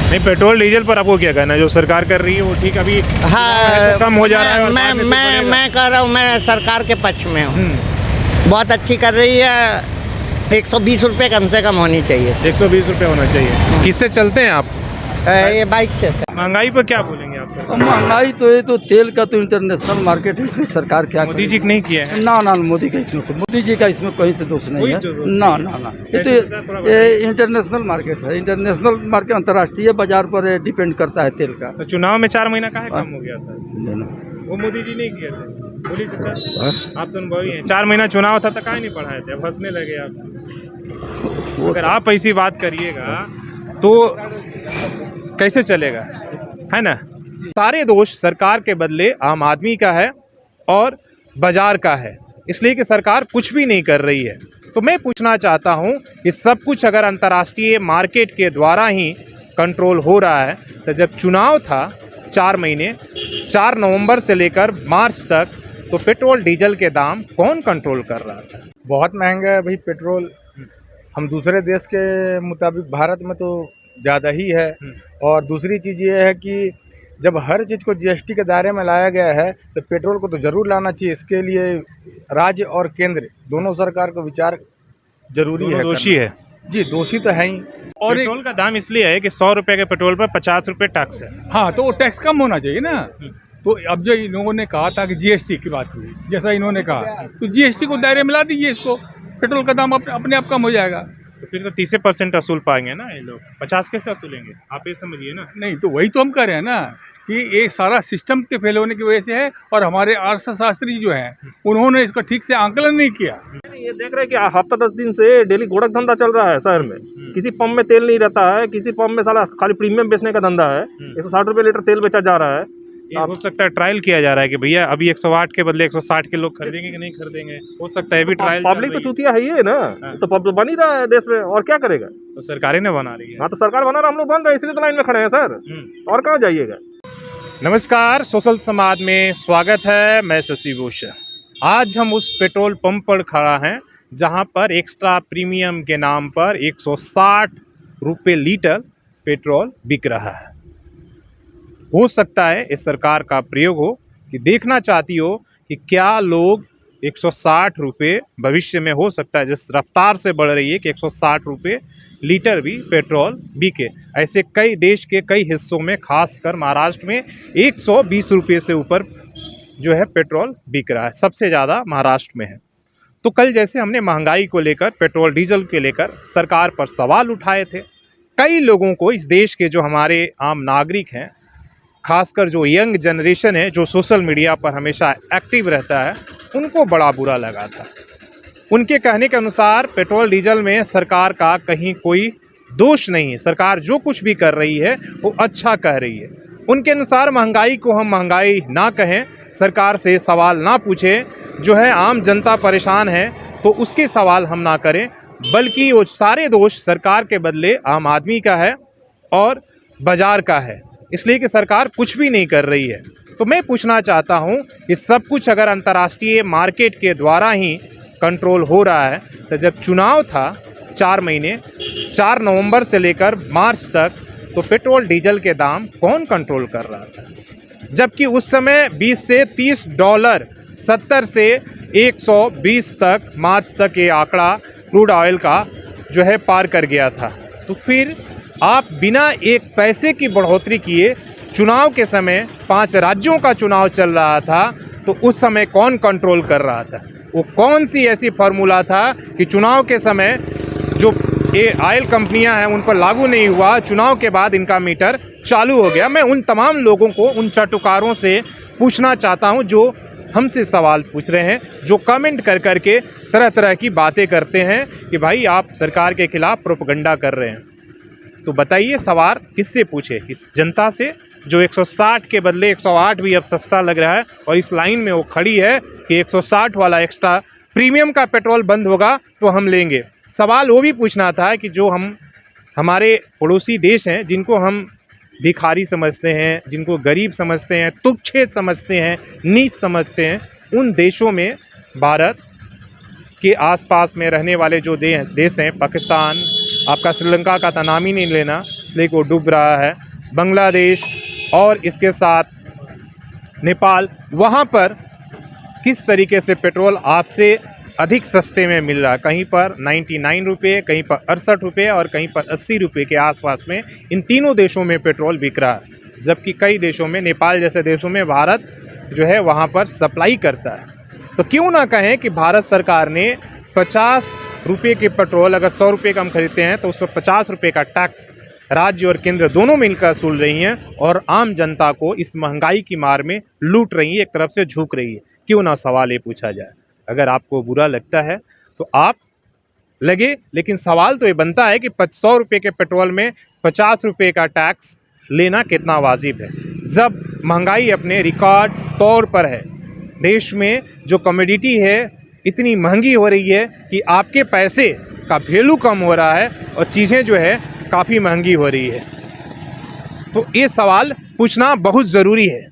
नहीं, petrol diesel पर आपको क्या कहना है? जो सरकार कर रही है वो ठीक अभी हाँ, तो कम हो जा रहा है और बाद में फिर बढ़ेगा। मैं कह रहा हूँ, मैं सरकार के पक्ष में हूँ। बहुत अच्छी कर रही है। 120 रुपये कम से कम होनी चाहिए। 120 रुपये होना चाहिए। किससे चलते हैं आप? ये बाइक से। महंगाई पर क्या बोलेंगे आप? अब महंगाई तो ये तो तेल का तो इंटरनेशनल मार्केट है, इसमें सरकार क्या मोदी जी नहीं किया है। ना मोदी का इसमें मोदी जी का इसमें कहीं से दोष नहीं कोई है। जो दोष ना ये तो ये इंटरनेशनल मार्केट है। इंटरनेशनल मार्केट अंतर्राष्ट्रीय बाजार पर डिपेंड करता है तेल का। तो चुनाव में 4 महीना काहे कम हो गया था? वो मोदी जी नहीं किए थे। बोलिए चाचा, आप तो अनुभवी हैं। 4 महीना चुनाव था तो काहे नहीं बढ़ाए थे? अब हंसने लगे आप। अगर आप ऐसी बात करिएगा तो कैसे चलेगा, है ना? सारे दोष सरकार के बदले आम आदमी का है और बाजार का है, इसलिए कि सरकार कुछ भी नहीं कर रही है। तो मैं पूछना चाहता हूं कि सब कुछ अगर अंतर्राष्ट्रीय मार्केट के द्वारा ही कंट्रोल हो रहा है, तो जब चुनाव था 4 महीने 4 नवंबर से लेकर मार्च तक, तो पेट्रोल डीजल के दाम कौन कंट्रोल कर रहा था? बहुत महंगा है भाई पेट्रोल। हम दूसरे देश के मुताबिक भारत में तो ज़्यादा ही है। और दूसरी चीज़ ये है कि जब हर चीज़ को जीएसटी के दायरे में लाया गया है तो पेट्रोल को तो ज़रूर लाना चाहिए। इसके लिए राज्य और केंद्र दोनों सरकार को विचार जरूरी है। दोषी है जी, दोषी तो है ही। और पेट्रोल का दाम इसलिए है कि 100 रुपये के पेट्रोल पर 50 रुपये टैक्स है। हाँ, तो वो टैक्स कम होना चाहिए ना। तो अब जो इन लोगों ने कहा था कि जीएसटी की बात हुई, जैसा इन्होंने कहा, तो जीएसटी को दायरे में ला दीजिए इसको, पेट्रोल का दाम अपने आप कम हो जाएगा। तो फिर तो 30% वसूल पाएंगे ना ये लोग। 50 कैसे वसूलेंगे? आप ये समझिए ना। नहीं, तो वही तो हम कह रहे हैं ना कि ये सारा सिस्टम के फेल होने की वजह से है। और हमारे अर्थशास्त्री जो हैं उन्होंने इसका ठीक से आंकलन नहीं किया। ये देख रहे हैं कि हफ्ता 10 दिन से डेली गोरख धंधा चल रहा है शहर में। किसी पंप में तेल नहीं रहता है, किसी पंप में साला खाली प्रीमियम बेचने का धंधा है। 160 रुपये लीटर तेल बेचा जा रहा है। ये हो सकता है ट्रायल किया जा रहा है कि भैया अभी 108 के बदले 160 के लोग खरीदेंगे कि नहीं खरीदेंगे। हो सकता है भी ट्रायल। पब्लिक तो चूतिया है ही ना। तो पब्लिक बन ही रहा है देश में, और क्या करेगा? तो सरकारें ने बना रही है। हाँ, तो सरकार बना रहा, हम लोग बन रहे हैं, इसलिए तो लाइन में खड़े हैं सर। और कहाँ जाइएगा? नमस्कार, सोशल समाज में स्वागत है। मैं शशि भूषण। आज हम उस पेट्रोल पंप पर खड़ा हैं जहां पर एक्स्ट्रा प्रीमियम के नाम पर 160 रुपये लीटर पेट्रोल बिक रहा है। हो सकता है इस सरकार का प्रयोग हो कि देखना चाहती हो कि क्या लोग 160 रुपये भविष्य में, हो सकता है जिस रफ्तार से बढ़ रही है, कि 160 रुपये लीटर भी पेट्रोल बिके। ऐसे कई देश के कई हिस्सों में, खासकर महाराष्ट्र में 120 रुपये से ऊपर जो है पेट्रोल बिक रहा है। सबसे ज़्यादा महाराष्ट्र में है। तो कल जैसे हमने महंगाई को लेकर, पेट्रोल डीजल के लेकर सरकार पर सवाल उठाए थे। कई लोगों को, इस देश के जो हमारे आम नागरिक हैं, खासकर जो यंग जनरेशन है, जो सोशल मीडिया पर हमेशा एक्टिव रहता है, उनको बड़ा बुरा लगा था। उनके कहने के अनुसार पेट्रोल डीजल में सरकार का कहीं कोई दोष नहीं है। सरकार जो कुछ भी कर रही है वो अच्छा कह रही है। उनके अनुसार महंगाई को हम महंगाई ना कहें, सरकार से सवाल ना पूछें। जो है आम जनता परेशान है तो उसके सवाल हम ना करें, बल्कि वो सारे दोष सरकार के बदले आम आदमी का है और बाजार का है, इसलिए कि सरकार कुछ भी नहीं कर रही है। तो मैं पूछना चाहता हूं कि सब कुछ अगर अंतर्राष्ट्रीय मार्केट के द्वारा ही कंट्रोल हो रहा है, तो जब चुनाव था 4 महीने 4 नवंबर से लेकर मार्च तक, तो पेट्रोल डीजल के दाम कौन कंट्रोल कर रहा था? जबकि उस समय 20 से 30 डॉलर, 70 से 120 तक, मार्च तक ये आंकड़ा क्रूड ऑयल का जो है पार कर गया था। तो फिर आप बिना एक पैसे की बढ़ोतरी किए, चुनाव के समय 5 राज्यों का चुनाव चल रहा था, तो उस समय कौन कंट्रोल कर रहा था? वो कौन सी ऐसी फार्मूला था कि चुनाव के समय जो ये ऑयल कंपनियां हैं उन पर लागू नहीं हुआ, चुनाव के बाद इनका मीटर चालू हो गया? मैं उन तमाम लोगों को, उन चाटुकारों से पूछना चाहता हूं जो हमसे सवाल पूछ रहे हैं, जो कमेंट कर करके तरह तरह की बातें करते हैं कि भाई आप सरकार के खिलाफ प्रोपेगेंडा कर रहे हैं। तो बताइए, सवाल किससे पूछे? इस जनता से, जो 160 के बदले 108 भी अब सस्ता लग रहा है और इस लाइन में वो खड़ी है कि 160 वाला एक्स्ट्रा प्रीमियम का पेट्रोल बंद होगा तो हम लेंगे। सवाल वो भी पूछना था कि जो हमारे पड़ोसी देश हैं, जिनको हम भिखारी समझते हैं, जिनको गरीब समझते हैं, तुच्छ समझते हैं, नीच समझते हैं, उन देशों में, भारत के आसपास में रहने वाले जो देश हैं, पाकिस्तान, आपका श्रीलंका का तो नाम ही नहीं लेना, इसलिए वो डूब रहा है। बांग्लादेश और इसके साथ नेपाल, वहाँ पर किस तरीके से पेट्रोल आपसे अधिक सस्ते में मिल रहा है। कहीं पर 99 रुपये, कहीं पर 68 रुपये और कहीं पर 80 रुपये के आसपास में इन तीनों देशों में पेट्रोल बिक रहा है। जबकि कई देशों में, नेपाल जैसे देशों में भारत जो है वहाँ पर सप्लाई करता है। तो क्यों ना कहें कि भारत सरकार ने 50 रुपये के पेट्रोल, अगर 100 रुपये का हम खरीदते हैं तो उस पर 50 रुपये का टैक्स राज्य और केंद्र दोनों मिलकर वसूल रही हैं और आम जनता को इस महंगाई की मार में लूट रही है, एक तरफ से झुक रही है। क्यों ना सवाल ये पूछा जाए। अगर आपको बुरा लगता है तो आप लगे, लेकिन सवाल तो ये बनता है कि 100 रुपये के पेट्रोल में 50 रुपये का टैक्स लेना कितना वाजिब है, जब महंगाई अपने रिकॉर्ड तौर पर है। देश में जो कमोडिटी है इतनी महंगी हो रही है कि आपके पैसे का वैल्यू कम हो रहा है और चीज़ें जो है काफ़ी महंगी हो रही है। तो ये सवाल पूछना बहुत ज़रूरी है।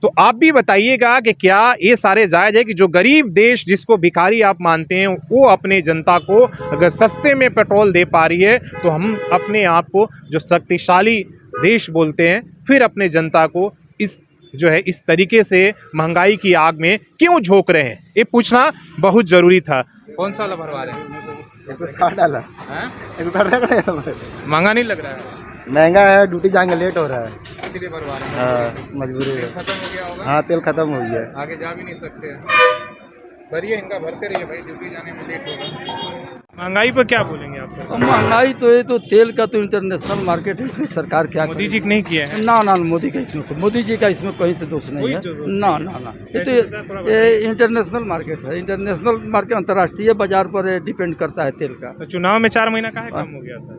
तो आप भी बताइएगा कि क्या ये सारे जायज़ है कि जो गरीब देश जिसको भिखारी आप मानते हैं वो अपने जनता को अगर सस्ते में पेट्रोल दे पा रही है तो हम अपने आप को जो शक्तिशाली देश बोलते हैं, फिर अपने जनता को इस जो है इस तरीके से महंगाई की आग में क्यों झोंक रहे हैं, ये पूछना बहुत ज़रूरी था। कौन सा वाला भरवा रहे हैं? 160 डाला, 160 महंगा नहीं लग रहा है? महंगा है, ड्यूटी जाएंगे लेट हो रहा है, इसीलिए भरवा रहे हैं। हाँ मजबूरी है। खत्म हो गया होगा, हाँ तेल खत्म हो गया है। आगे जा भी नहीं सकते। भरिए, इनका भरते रहिए भाई, ड्यूटी जाने में लेट होगा। महंगाई पर क्या बोलेंगे आप सर? महंगाई तो ये तो तेल का तो इंटरनेशनल मार्केट है, इसमें सरकार क्या मोदी जी ने किया है? ना ना, मोदी का इसमें, मोदी जी का इसमें कहीं से दोष नहीं है। ना ना ना, ये तो ये इंटरनेशनल मार्केट है। इंटरनेशनल मार्केट अंतर्राष्ट्रीय बाजार पर डिपेंड करता है तेल का। तो चुनाव में 4 महीना का कम हो गया था,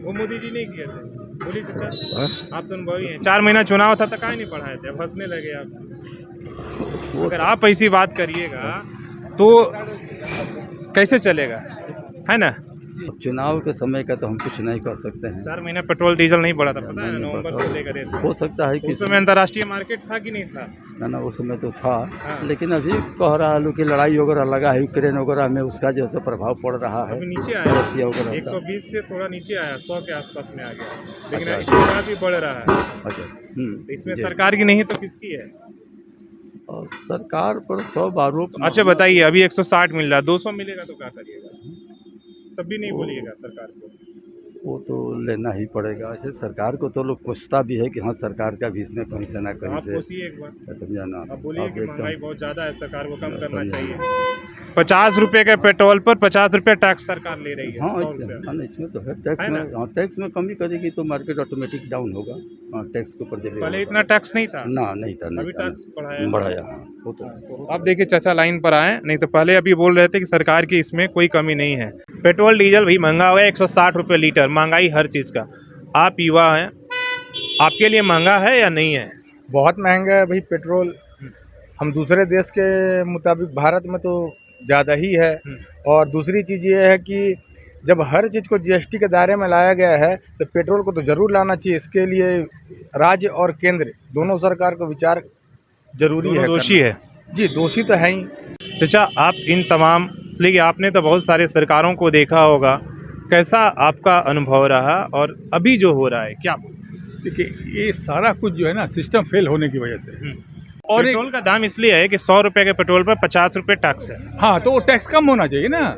वो मोदी जी नहीं किया था। बोलिए चाचा, आप तो अनुभवी हैं। 4 महीना चुनाव था तो काहे नहीं पढ़ाए थे? अब हंसने लगे आप। अगर आप ऐसी बात करिएगा तो कैसे चलेगा, है ना? चुनाव के समय का तो हम कुछ नहीं कर सकते हैं। 4 महीना पेट्रोल डीजल नहीं बढ़ा था, पता है? नवंबर से लेकर हो सकता है कि उस समय अंतर्राष्ट्रीय मार्केट था कि नहीं था? ना ना, उस समय तो था। हाँ। लेकिन अभी कह रहा है कि लड़ाई वगैरह लगा है यूक्रेन वगैरह में, उसका जो है प्रभाव पड़ रहा है। अभी नीचे आया, रसिया वगैरह का। 120 से थोड़ा नीचे आया, 100 के आसपास में आ गया, लेकिन अच्छा, इसके बाद भी बढ़ रहा है। अच्छा तो इसमें जी। सरकार की नहीं तो किसकी है? और सरकार पर सब आरोप। अच्छा बताइए, अभी 160 मिल रहा है, 200 मिलेगा तो क्या करिएगा? तब भी नहीं बोलिएगा सरकार को? वो तो लेना ही पड़ेगा। ऐसे सरकार को तो लोग कोसता भी है कि हाँ सरकार का भी इसमें कहीं से ना कहीं आप से, कोसिए एक बार, समझा ना। आप बोलिए कि महंगाई बहुत ज़्यादा है, सरकार को कम करना समझा। चाहिए। 50 रुपये के पेट्रोल पर 50 रुपये टैक्स सरकार ले रही है। हाँ 100 इससे, रुपये। हाँ इसमें तो है टैक्स है में। ना? हाँ टैक्स में कमी करेगी तो मार्केट ऑटोमेटिक डाउन होगा। हाँ टैक्स के ऊपर जब पहले इतना टैक्स नहीं था, ना नहीं था, अभी नहीं था, टैक्स बढ़ाया। बढ़ाया। हाँ वो तो आप देखिए चाचा लाइन पर आए, नहीं तो पहले अभी बोल रहे थे कि सरकार की इसमें कोई कमी नहीं है। पेट्रोल डीजल भी महंगा हो गया, 160 रुपये लीटर, महंगाई हर चीज़ का। आप युवा हैं, आपके लिए महंगा है या नहीं है? बहुत महंगा है भाई पेट्रोल। हम दूसरे देश के मुताबिक भारत में तो ज़्यादा ही है। और दूसरी चीज़ ये है कि जब हर चीज़ को जीएसटी के दायरे में लाया गया है तो पेट्रोल को तो ज़रूर लाना चाहिए। इसके लिए राज्य और केंद्र दोनों सरकार को विचार जरूरी है। दोषी है जी, दोषी तो है ही। चाचा, आप इन तमाम, इसलिए आपने तो बहुत सारे सरकारों को देखा होगा, कैसा आपका अनुभव रहा और अभी जो हो रहा है क्या? देखिए ये सारा कुछ जो है ना सिस्टम फेल होने की वजह से। और पेट्रोल का दाम इसलिए है कि 100 रुपये के पेट्रोल पर 50 रुपये टैक्स है। हाँ तो वो टैक्स कम होना चाहिए ना।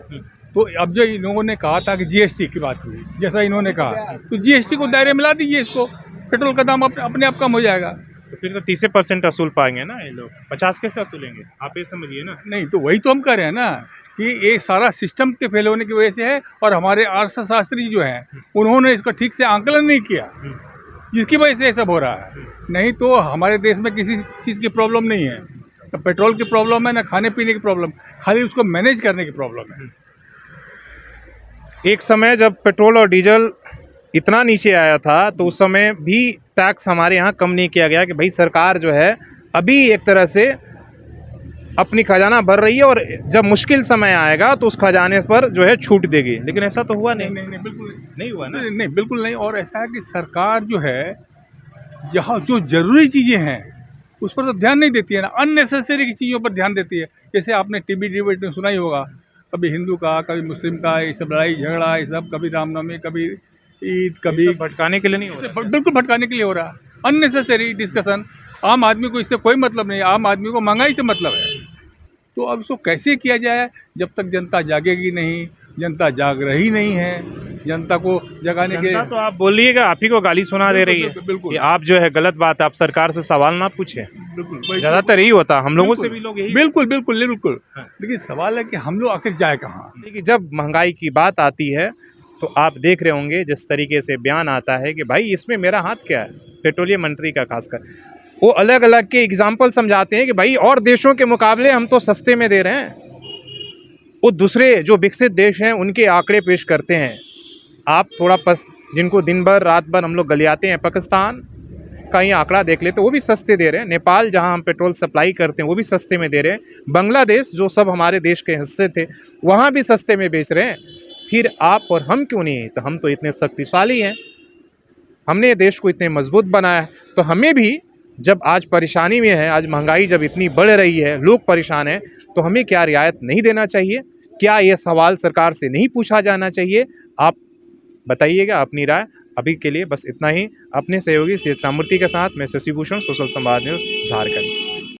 तो अब जो इन लोगों ने कहा था कि जीएसटी की बात हुई, जैसा इन्होंने कहा, तो जीएसटी को दायरे में ला दीजिए, इसको पेट्रोल का दाम अपने आप कम हो जाएगा। तो फिर तो 30% वसूल पाएंगे ना ये लोग, 50 कैसे वसूलेंगे? आप ये समझिए ना। नहीं तो वही तो हम कह रहे हैं ना कि ये सारा सिस्टम के फेल होने की वजह से है। और हमारे अर्थशास्त्री जो हैं उन्होंने इसका ठीक से आंकलन नहीं किया, जिसकी वजह से ये सब हो रहा है। नहीं तो हमारे देश में किसी चीज़ की प्रॉब्लम नहीं है, ना पेट्रोल की प्रॉब्लम है, ना खाने पीने की प्रॉब्लम, खाली उसको मैनेज करने की प्रॉब्लम है। एक समय जब पेट्रोल और डीजल इतना नीचे आया था तो उस समय भी टैक्स हमारे यहाँ कम नहीं किया गया कि भाई सरकार जो है अभी एक तरह से अपनी खजाना भर रही है और जब मुश्किल समय आएगा तो उस खजाने पर जो है छूट देगी, लेकिन ऐसा तो हुआ नहीं। नहीं बिल्कुल नहीं हुआ ना। नहीं बिल्कुल नहीं। और ऐसा है कि सरकार जो है जहाँ जो ज़रूरी चीज़ें हैं उस पर तो ध्यान नहीं देती है ना, अननेसेसरी चीज़ों पर ध्यान देती है। जैसे आपने टीवी डिबेट में सुना ही होगा, कभी हिंदू का, कभी मुस्लिम का, ये सब लड़ाई झगड़ा, ये सब, कभी रामनवमी, कभी ईद कभी सब भटकाने के लिए नहीं हो इससे रहा। बिल्कुल भटकाने के लिए हो रहा, अननेसेसरी डिस्कशन। आम आदमी को इससे कोई मतलब नहीं, आम आदमी को महंगाई से मतलब है। तो अब इसको कैसे किया जाए, जब तक जनता जागेगी नहीं, जनता जाग रही नहीं है, जनता को जगाने के जनता तो आप बोलिएगा, आप ही को गाली सुना दे रही है बिल्कुल कि आप जो है गलत बात है, आप सरकार से सवाल ना पूछे। बिल्कुल ज्यादातर यही होता, हम लोगों से भी लोग यही। बिल्कुल बिल्कुल बिल्कुल। लेकिन सवाल है कि हम लोग आखिर जाए कहाँ। देखिए, जब महंगाई की बात आती है तो आप देख रहे होंगे जिस तरीके से बयान आता है कि भाई इसमें मेरा हाथ क्या है, पेट्रोलियम मंत्री का खासकर, वो अलग अलग के एग्जाम्पल समझाते हैं कि भाई और देशों के मुकाबले हम तो सस्ते में दे रहे हैं। वो दूसरे जो विकसित देश हैं उनके आंकड़े पेश करते हैं। आप थोड़ा जिनको दिन भर रात भर हम लोग गलियाते हैं, पाकिस्तान का ही आंकड़ा देख लेते, वो भी सस्ते दे रहे हैं। नेपाल जहां हम पेट्रोल सप्लाई करते हैं वो भी सस्ते में दे रहे हैं। बांग्लादेश जो सब हमारे देश के हिस्से थे वहाँ भी सस्ते में बेच रहे हैं। फिर आप और हम क्यों नहीं? तो हम तो इतने शक्तिशाली हैं, हमने देश को इतने मजबूत बनाया है, तो हमें भी जब आज परेशानी में है, आज महंगाई जब इतनी बढ़ रही है, लोग परेशान हैं, तो हमें क्या रियायत नहीं देना चाहिए? क्या ये सवाल सरकार से नहीं पूछा जाना चाहिए? आप बताइएगा अपनी राय। अभी के लिए बस इतना ही। अपने सहयोगी सी एस राममूर्ति के साथ मैं शशि भूषण, सोशल संवाद न्यूज़, झारखंड।